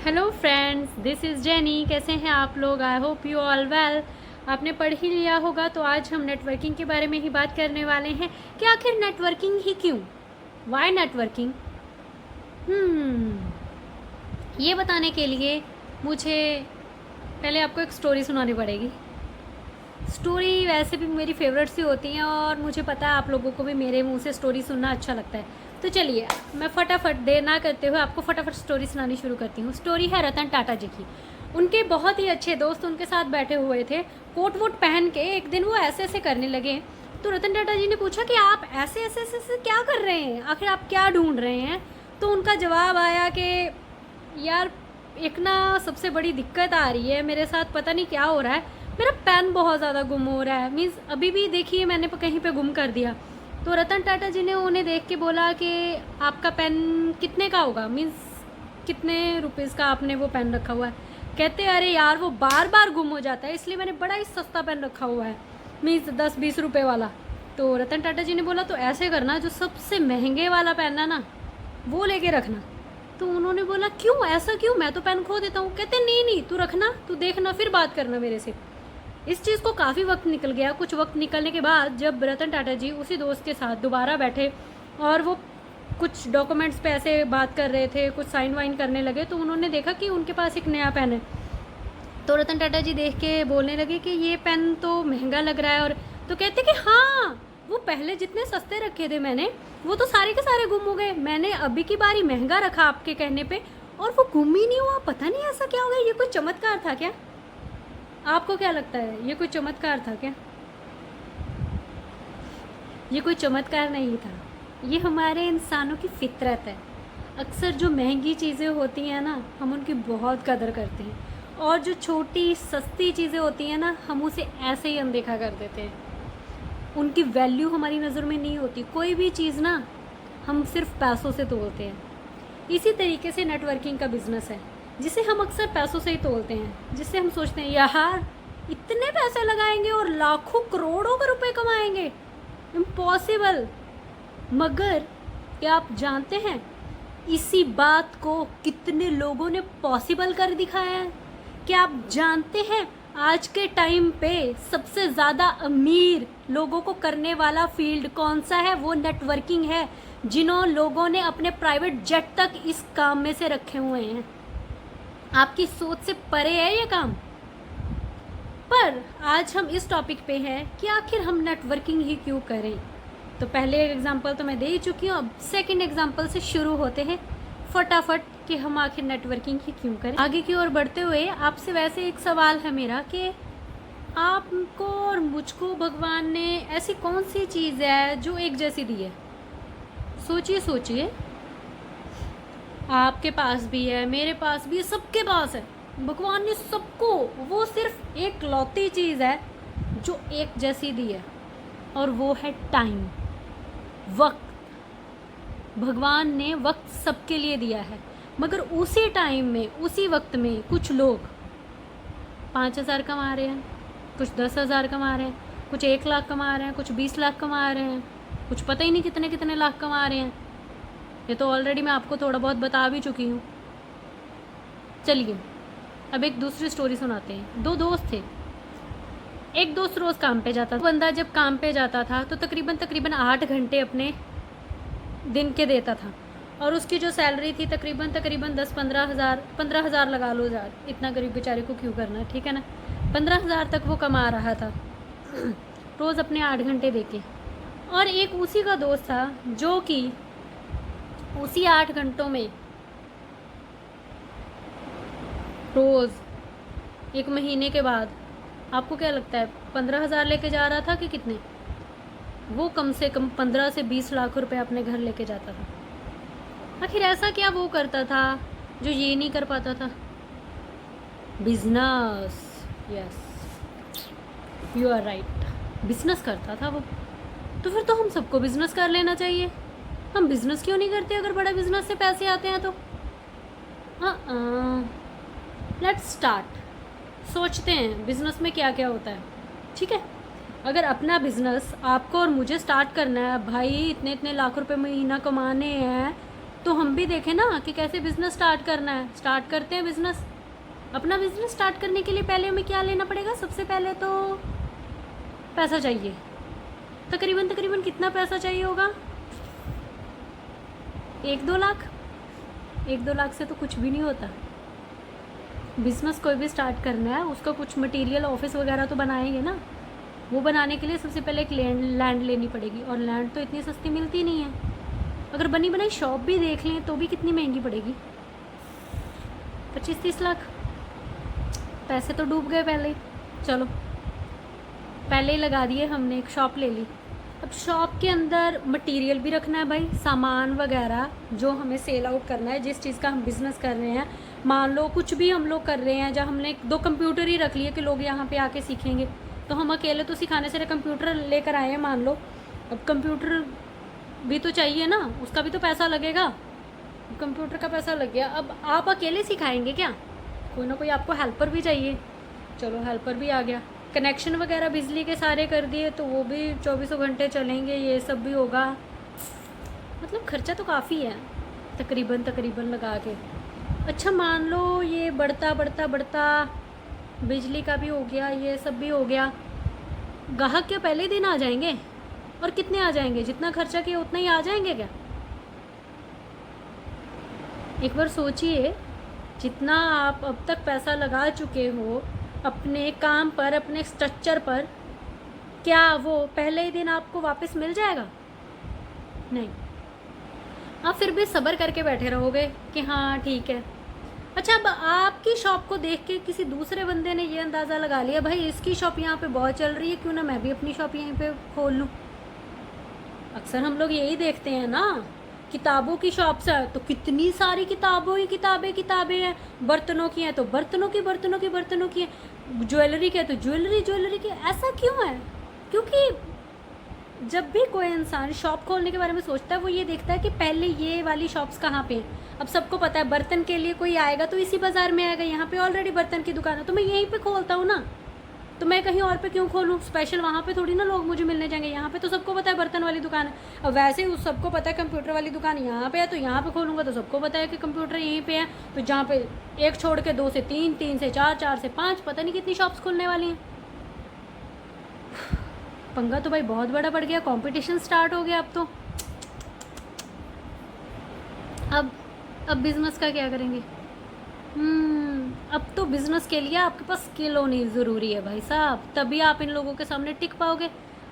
Hello friends, this is jenny. कैसे हैं आप लोग? I hope you all well. आपने पढ़ ही लिया होगा, तो आज हम नेटवर्किंग के बारे में ही बात करने वाले हैं कि आखिर नेटवर्किंग ही क्यों, वाई नेटवर्किंग। ये बताने के लिए मुझे पहले आपको एक स्टोरी सुनानी पड़ेगी। स्टोरी वैसे भी मेरी फेवरेट सी होती हैं और मुझे पता है आप लोगों को भी मेरे मुंह से स्टोरी सुनना अच्छा लगता है। तो चलिए, मैं फटाफट देर ना करते हुए आपको फटाफट स्टोरी सुनानी शुरू करती हूँ। स्टोरी है रतन टाटा जी की। उनके बहुत ही अच्छे दोस्त उनके साथ बैठे हुए थे, कोट वोट पहन के। एक दिन वो ऐसे ऐसे करने लगे, तो रतन टाटा जी ने पूछा कि आप ऐसे ऐसे ऐसे, ऐसे क्या कर रहे हैं, आखिर आप क्या ढूंढ रहे हैं। तो उनका जवाब आया कि यार, एक ना सबसे बड़ी दिक्कत आ रही है मेरे साथ, पता नहीं क्या हो रहा है, मेरा पेन बहुत ज़्यादा गुम हो रहा है। मीन्स अभी भी देखिए मैंने कहीं पे गुम कर दिया। तो रतन टाटा जी ने उन्हें देख के बोला कि आपका पेन कितने का होगा, मीन्स कितने रुपीज़ का आपने वो पेन रखा हुआ है। कहते अरे यार, वो बार बार गुम हो जाता है, इसलिए मैंने बड़ा ही सस्ता पेन रखा हुआ है, मीन्स 10-20 रुपये वाला। तो रतन टाटा जी ने बोला तो ऐसे करना, जो सबसे महंगे वाला पेन है ना, वो लेके रखना। तो उन्होंने बोला क्यों, ऐसा क्यों, मैं तो पेन खो देता हूँ। कहते नहीं नहीं, तू रखना, तू देखना, फिर बात करना मेरे से। इस चीज़ को काफ़ी वक्त निकल गया। कुछ वक्त निकलने के बाद जब रतन टाटा जी उसी दोस्त के साथ दोबारा बैठे और वो कुछ डॉक्यूमेंट्स पे ऐसे बात कर रहे थे, कुछ साइन वाइन करने लगे, तो उन्होंने देखा कि उनके पास एक नया पेन है। तो रतन टाटा जी देख के बोलने लगे कि ये पेन तो महंगा लग रहा है। और तो कहते कि हाँ, वो पहले जितने सस्ते रखे थे मैंने, वो तो सारे के सारे गुम हो गए। मैंने अभी की बारी महंगा रखा आपके कहने पे, और वो गुम ही नहीं हुआ। पता नहीं ऐसा क्या हो गया, ये कोई चमत्कार था क्या? आपको क्या लगता है, ये कोई चमत्कार था क्या? ये कोई चमत्कार नहीं था, ये हमारे इंसानों की फितरत है। अक्सर जो महंगी चीज़ें होती हैं ना, हम उनकी बहुत कदर करते हैं, और जो छोटी सस्ती चीज़ें होती हैं ना, हम उसे ऐसे ही अनदेखा कर देते हैं। उनकी वैल्यू हमारी नज़र में नहीं होती। कोई भी चीज़ ना हम सिर्फ पैसों से तोलते हैं। इसी तरीके से नेटवर्किंग का बिजनेस है, जिसे हम अक्सर पैसों से ही तोलते हैं, जिससे हम सोचते हैं यार इतने पैसे लगाएंगे और लाखों करोड़ों के रुपए कमाएंगे, इम्पॉसिबल। मगर क्या आप जानते हैं इसी बात को कितने लोगों ने पॉसिबल कर दिखाया है? क्या आप जानते हैं आज के टाइम पे सबसे ज़्यादा अमीर लोगों को करने वाला फील्ड कौन सा है? वो नेटवर्किंग है। जिन्हों लोगों ने अपने प्राइवेट जेट तक इस काम में से रखे हुए हैं। आपकी सोच से परे है ये काम। पर आज हम इस टॉपिक पे हैं कि आखिर हम नेटवर्किंग ही क्यों करें। तो पहले एग्जांपल तो मैं दे ही चुकी हूँ, अब सेकंड एग्जांपल से शुरू होते हैं फटाफट कि हम आखिर नेटवर्किंग ही क्यों करें। आगे की ओर बढ़ते हुए आपसे वैसे एक सवाल है मेरा कि आपको और मुझको भगवान ने ऐसी कौन सी चीज़ है जो एक जैसी दी है? सोचिए सोचिए, आपके पास भी है, मेरे पास भी है, सबके पास है। भगवान ने सबको वो सिर्फ एक लौती चीज़ है जो एक जैसी दी है, और वो है टाइम, वक्त। भगवान ने वक्त सबके लिए दिया है, मगर उसी टाइम में, उसी वक्त में कुछ लोग 5,000 कमा रहे हैं, कुछ 10,000 कमा रहे हैं, कुछ 1 लाख कमा रहे हैं, कुछ 20 लाख कमा रहे हैं, कुछ पता ही नहीं कितने कितने लाख कमा रहे हैं। ये तो ऑलरेडी मैं आपको थोड़ा बहुत बता भी चुकी हूँ। चलिए अब एक दूसरी स्टोरी सुनाते हैं। 2 दोस्त थे। एक दोस्त रोज़ काम पे जाता था। बंदा जब काम पे जाता था तो तकरीबन 8 घंटे अपने दिन के देता था, और उसकी जो सैलरी थी तकरीबन 10-15 हज़ार लगा लो यार, इतना गरीब बेचारे को क्यों करना, ठीक है ना। 15,000 तक वो कमा रहा था रोज़ अपने 8 घंटे देके। और एक उसी का दोस्त था जो कि उसी 8 घंटों में रोज़ 1 महीने के बाद, आपको क्या लगता है 15,000 लेके जा रहा था कि कितने? वो कम से कम 15 से 20 लाख रुपए अपने घर लेके जाता था। आखिर ऐसा क्या वो करता था जो ये नहीं कर पाता था? Business. Yes, you are right, business करता था वो। तो फिर तो हम सबको बिजनेस कर लेना चाहिए। हम बिजनेस क्यों नहीं करते अगर बड़ा बिजनेस से पैसे आते हैं तो? Let's start. सोचते हैं बिजनेस में क्या क्या होता है, ठीक है। अगर अपना बिजनेस आपको और मुझे स्टार्ट करना है, भाई इतने इतने लाख रुपए महीना कमाने हैं, तो हम भी देखें ना कि कैसे बिज़नेस स्टार्ट करना है। स्टार्ट करते हैं बिज़नेस। अपना बिज़नेस स्टार्ट करने के लिए पहले हमें क्या लेना पड़ेगा? सबसे पहले तो पैसा चाहिए। तकरीबन तकरीबन कितना पैसा चाहिए होगा? 1-2 लाख। 1-2 लाख से तो कुछ भी नहीं होता। बिज़नेस कोई भी स्टार्ट करना है, उसका कुछ मटेरियल, ऑफिस वगैरह तो बनाएंगे ना। वो बनाने के लिए सबसे पहले एक लैंड लेनी पड़ेगी, और लैंड तो इतनी सस्ती मिलती नहीं है। अगर बनी बनाई शॉप भी देख लें तो भी कितनी महंगी पड़ेगी? 25-30 लाख। पैसे तो डूब गए पहले ही। चलो, पहले ही लगा दिए हमने, एक शॉप ले ली। अब शॉप के अंदर मटेरियल भी रखना है भाई, सामान वगैरह जो हमें सेल आउट करना है, जिस चीज़ का हम बिज़नेस कर रहे हैं। मान लो कुछ भी हम लोग कर रहे हैं, जहाँ हमने 2 कंप्यूटर ही रख लिए कि लोग यहाँ पे आके सीखेंगे, तो हम अकेले तो सिखाने से कंप्यूटर लेकर आए हैं मान लो। अब कंप्यूटर भी तो चाहिए ना, उसका भी तो पैसा लगेगा। कंप्यूटर का पैसा लग गया, अब आप अकेले सिखाएंगे क्या? कोई ना कोई आपको हेल्पर भी चाहिए। चलो, हेल्पर भी आ गया। कनेक्शन वगैरह बिजली के सारे कर दिए, तो वो भी 24 घंटे चलेंगे, ये सब भी होगा। मतलब खर्चा तो काफ़ी है तकरीबन तकरीबन लगा के। अच्छा, मान लो ये बढ़ता बढ़ता बढ़ता बिजली का भी हो गया, ये सब भी हो गया। ग्राहक के पहले दिन आ जाएंगे? और कितने आ जाएंगे? जितना खर्चा किया उतना ही आ जाएंगे क्या? एक बार सोचिए, जितना आप अब तक पैसा लगा चुके हो अपने काम पर, अपने स्ट्रक्चर पर, क्या वो पहले ही दिन आपको वापस मिल जाएगा? नहीं। आप फिर भी सब्र करके बैठे रहोगे कि हाँ ठीक है। अच्छा, अब आपकी शॉप को देख के किसी दूसरे बंदे ने ये अंदाज़ा लगा लिया, भाई इसकी शॉप यहाँ पे बहुत चल रही है, क्यों ना मैं भी अपनी शॉप यहीं पे खोल लूँ। अक्सर हम लोग यही देखते हैं ना, किताबों की शॉप से तो कितनी सारी किताबों ही किताबें हैं। बर्तनों की हैं तो बर्तनों की हैं। ज्वेलरी की है तो ज्वेलरी की। ऐसा क्यों है? क्योंकि जब भी कोई इंसान शॉप खोलने के बारे में सोचता है, वो ये देखता है कि पहले ये वाली शॉप्स कहाँ पे हैं। अब सबको पता है बर्तन के लिए कोई आएगा तो इसी बाज़ार में आएगा, यहाँ पे ऑलरेडी बर्तन की दुकान है, तो मैं यहीं पे खोलता हूँ ना। तो मैं कहीं और पे क्यों खोलूँ स्पेशल? वहाँ पे थोड़ी ना लोग मुझे मिलने जाएंगे, यहाँ पे तो सबको पता है बर्तन वाली दुकान है। अब वैसे ही सबको पता है कंप्यूटर वाली दुकान यहाँ पे है, तो यहाँ पे खोलूँगा तो सबको पता है कि कंप्यूटर यहीं पे है। तो जहाँ पे एक छोड़ के 2 से 3, 3 से 4, 4 से 5, पता नहीं कितनी शॉप्स खुलने वाली हैं। पंगा तो भाई बहुत बड़ा पड़ गया, कंपटीशन स्टार्ट हो गया अब तो। अब बिज़नेस का क्या करेंगे? अब तो बिज़नेस के लिए आपके पास स्किल होनी ज़रूरी है भाई साहब, तभी आप इन लोगों के सामने टिक पाओगे।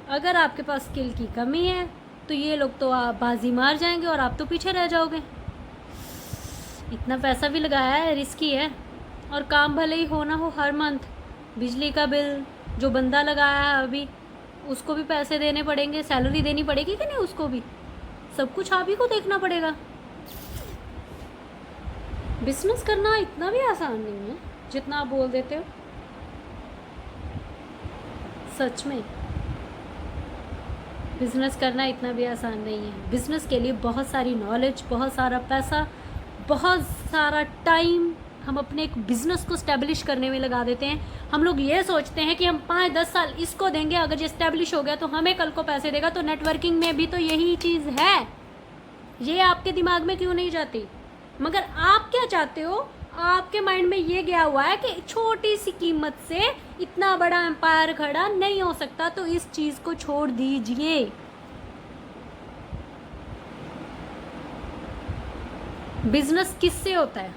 अगर आपके पास स्किल की कमी है तो ये लोग तो आप बाजी मार जाएंगे और आप तो पीछे रह जाओगे। इतना पैसा भी लगाया है, रिस्की है, और काम भले ही होना हो हर मंथ। बिजली का बिल जो बंदा लगाया है अभी, उसको भी पैसे देने पड़ेंगे, सैलरी देनी पड़ेगी कि नहीं उसको भी, सब कुछ आप ही को देखना पड़ेगा। बिजनेस करना इतना भी आसान नहीं है जितना आप बोल देते हो। सच में बिज़नेस करना इतना भी आसान नहीं है। बिज़नेस के लिए बहुत सारी नॉलेज, बहुत सारा पैसा, बहुत सारा टाइम हम अपने एक बिज़नेस को स्टैब्लिश करने में लगा देते हैं। हम लोग ये सोचते हैं कि हम 5-10 साल इसको देंगे, अगर ये स्टैब्लिश हो गया तो हमें कल को पैसे देगा। तो नेटवर्किंग में भी तो यही चीज़ है। ये आपके दिमाग में क्यों नहीं जाती? मगर आप क्या चाहते हो? आपके माइंड में ये गया हुआ है कि छोटी सी कीमत से इतना बड़ा एम्पायर खड़ा नहीं हो सकता, तो इस चीज़ को छोड़ दीजिए। बिजनेस किससे होता है?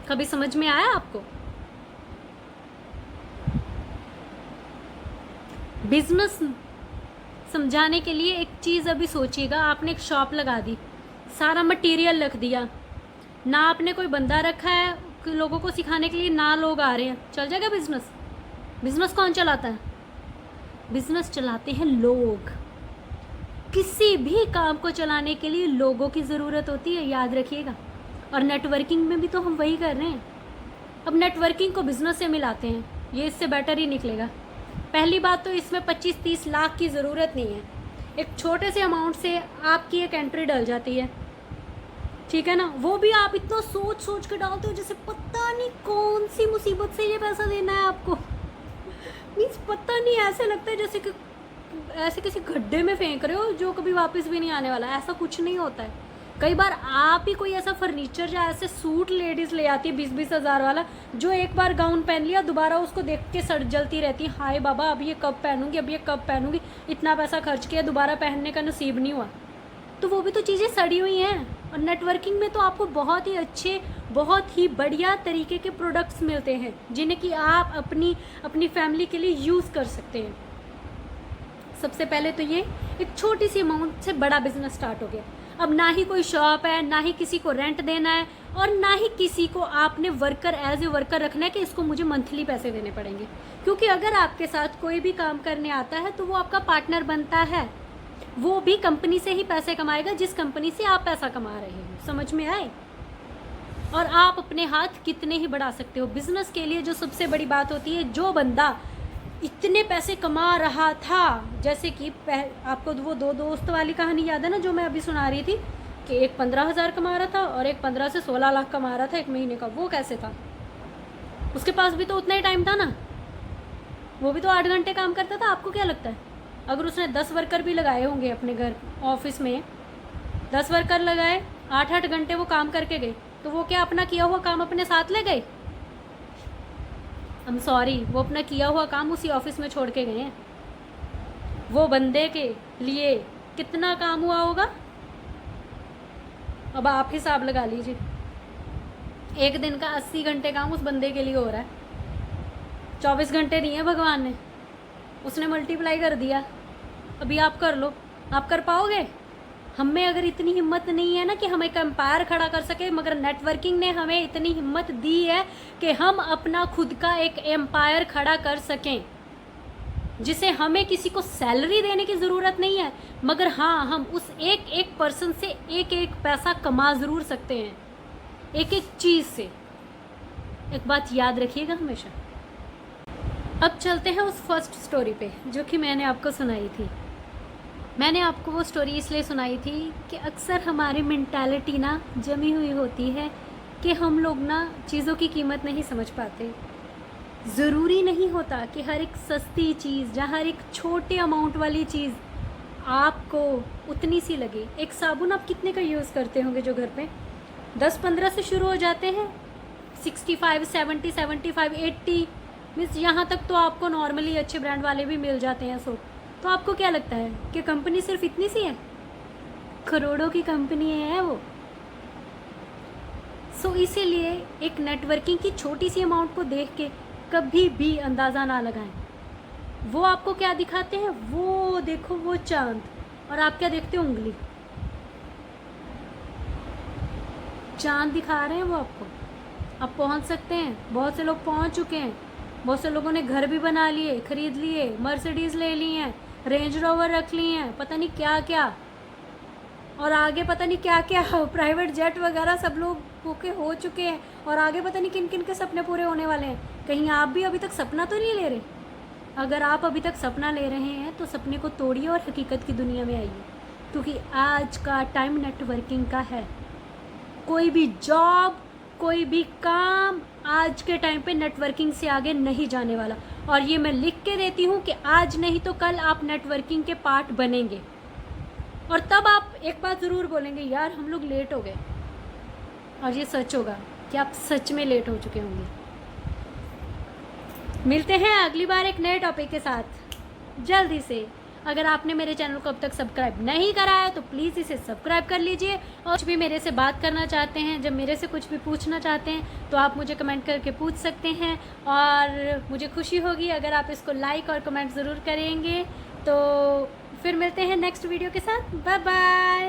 कभी समझ में आया आपको? बिजनेस समझाने के लिए एक चीज़ अभी सोचिएगा, आपने एक शॉप लगा दी, सारा मटेरियल रख दिया, ना आपने कोई बंदा रखा है लोगों को सिखाने के लिए, ना लोग आ रहे हैं, चल जाएगा बिजनेस? बिजनेस कौन चलाता है? बिजनेस चलाते हैं लोग। किसी भी काम को चलाने के लिए लोगों की ज़रूरत होती है, याद रखिएगा। और नेटवर्किंग में भी तो हम वही कर रहे हैं। अब नेटवर्किंग को बिजनेस से मिलाते हैं, ये इससे बेटर ही निकलेगा। पहली बात तो इसमें 25-30 लाख की ज़रूरत नहीं है। एक छोटे से अमाउंट से आपकी एक एंट्री डल जाती है, ठीक है ना? वो भी आप इतना सोच सोच के डालते हो जैसे पता नहीं कौन सी मुसीबत से ये पैसा देना है आपको। मीन्स पता नहीं, ऐसे लगता है जैसे कि ऐसे किसी गड्ढे में फेंक रहे हो जो कभी वापस भी नहीं आने वाला। ऐसा कुछ नहीं होता है। कई बार आप ही कोई ऐसा फर्नीचर या ऐसे सूट लेडीज़ ले आती है 20-20 हज़ार वाला, जो एक बार गाउन पहन लिया दोबारा उसको देख के सड़ जलती रहती है, हाय बाबा अब ये कब पहनूंगी, अब ये कब पहनूंगी, इतना पैसा खर्च किया दोबारा पहनने का नसीब नहीं हुआ। तो वो भी तो चीज़ें सड़ी हुई हैं। और नेटवर्किंग में तो आपको बहुत ही अच्छे, बहुत ही बढ़िया तरीके के प्रोडक्ट्स मिलते हैं जिन्हें कि आप अपनी फैमिली के लिए यूज़ कर सकते हैं। सबसे पहले तो ये एक छोटी सी अमाउंट से बड़ा बिजनेस स्टार्ट हो गया। अब ना ही कोई शॉप है, ना ही किसी को रेंट देना है, और ना ही किसी को आपने वर्कर एज ए वर्कर रखना है कि इसको मुझे मंथली पैसे देने पड़ेंगे। क्योंकि अगर आपके साथ कोई भी काम करने आता है तो वो आपका पार्टनर बनता है, वो भी कंपनी से ही पैसे कमाएगा जिस कंपनी से आप पैसा कमा रहे हो। समझ में आए? और आप अपने हाथ कितने ही बढ़ा सकते हो। बिजनेस के लिए जो सबसे बड़ी बात होती है, जो बंदा इतने पैसे कमा रहा था, जैसे कि आपको वो 2 दोस्त वाली कहानी याद है ना जो मैं अभी सुना रही थी, कि एक 15,000 कमा रहा था और एक 15 से 16 लाख कमा रहा था एक महीने का। वो कैसे था? उसके पास भी तो उतना ही टाइम था ना, वो भी तो 8 घंटे काम करता था। आपको क्या लगता है अगर उसने 10 वर्कर भी लगाए होंगे अपने घर ऑफिस में, 10 वर्कर लगाए, 8-8 घंटे वो काम करके गए, तो वो क्या अपना किया हुआ काम अपने साथ ले गए? वो अपना किया हुआ काम उसी ऑफिस में छोड़ के गए हैं। वो बंदे के लिए कितना काम हुआ होगा, अब आप हिसाब लगा लीजिए। एक दिन का 80 घंटे काम उस बंदे के लिए हो रहा है। 24 घंटे दिए भगवान ने, उसने मल्टीप्लाई कर दिया। अभी आप कर लो, आप कर पाओगे? हम में अगर इतनी हिम्मत नहीं है ना कि हम एक एम्पायर खड़ा कर सके, मगर नेटवर्किंग ने हमें इतनी हिम्मत दी है कि हम अपना खुद का एक एम्पायर खड़ा कर सकें, जिसे हमें किसी को सैलरी देने की ज़रूरत नहीं है, मगर हाँ हम उस एक एक पर्सन से एक एक पैसा कमा ज़रूर सकते हैं, एक एक चीज़ से। एक बात याद रखिएगा हमेशा। अब चलते हैं उस फर्स्ट स्टोरी पे जो कि मैंने आपको सुनाई थी। मैंने आपको वो स्टोरी इसलिए सुनाई थी कि अक्सर हमारी मेंटालिटी ना जमी हुई होती है कि हम लोग ना चीज़ों की कीमत नहीं समझ पाते। ज़रूरी नहीं होता कि हर एक सस्ती चीज़ या हर एक छोटे अमाउंट वाली चीज़ आपको उतनी सी लगे। एक साबुन आप कितने का यूज़ करते होंगे जो घर पे 10-15 से शुरू हो जाते हैं, 65, 70, 75, 80 मीन्स यहाँ तक तो आपको नॉर्मली अच्छे ब्रांड वाले भी मिल जाते हैं। तो आपको क्या लगता है कि कंपनी सिर्फ इतनी सी है? करोड़ों की कंपनी है वो। इसीलिए एक नेटवर्किंग की छोटी सी अमाउंट को देख के कभी भी अंदाज़ा ना लगाएं। वो आपको क्या दिखाते हैं? वो देखो वो चांद, और आप क्या देखते हो? उंगली। चांद दिखा रहे हैं वो आपको। आप पहुंच सकते हैं, बहुत से लोग पहुंच चुके हैं, बहुत से लोगों ने घर भी बना लिए, खरीद लिए, मर्सिडीज़ ले ली हैं, रेंज रोवर रख ली हैं, पता नहीं क्या क्या, और आगे पता नहीं क्या क्या प्राइवेट जेट वगैरह सब लोग हो चुके हैं, और आगे पता नहीं किन किन के सपने पूरे होने वाले हैं। कहीं आप भी अभी तक सपना तो नहीं ले रहे? अगर आप अभी तक सपना ले रहे हैं तो सपने को तोड़िए और हकीकत की दुनिया में आइए, क्योंकि आज का टाइम नेटवर्किंग का है। कोई भी जॉब, कोई भी काम आज के टाइम पे नेटवर्किंग से आगे नहीं जाने वाला। और ये मैं लिख के देती हूँ कि आज नहीं तो कल आप नेटवर्किंग के पार्ट बनेंगे, और तब आप एक बात ज़रूर बोलेंगे, यार हम लोग लेट हो गए। और ये सच होगा कि आप सच में लेट हो चुके होंगे। मिलते हैं अगली बार एक नए टॉपिक के साथ जल्दी से। अगर आपने मेरे चैनल को अब तक सब्सक्राइब नहीं करा है तो प्लीज़ इसे सब्सक्राइब कर लीजिए। और कुछ भी मेरे से बात करना चाहते हैं, जब मेरे से कुछ भी पूछना चाहते हैं तो आप मुझे कमेंट करके पूछ सकते हैं, और मुझे खुशी होगी अगर आप इसको लाइक और कमेंट ज़रूर करेंगे। तो फिर मिलते हैं नेक्स्ट वीडियो के साथ। Bye bye.